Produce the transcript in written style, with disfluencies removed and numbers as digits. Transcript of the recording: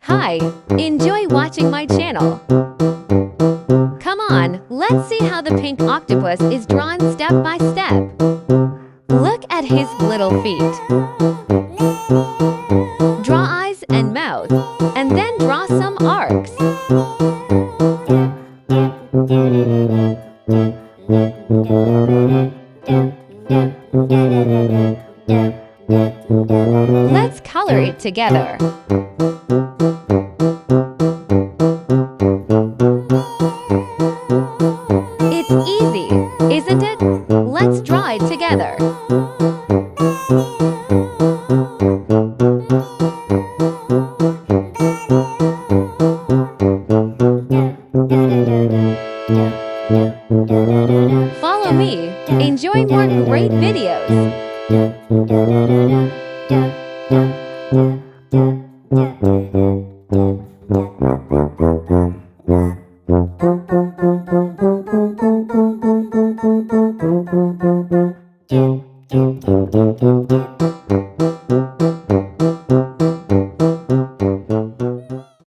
Hi, enjoy watching my channel. Come on, let's see how the pink octopus is drawn step by step. Look at his little feet. Draw eyes and mouth, and then draw some arcs. Let's color it together. It's easy, isn't it? Let's draw it together. Follow me. Enjoy more great videos.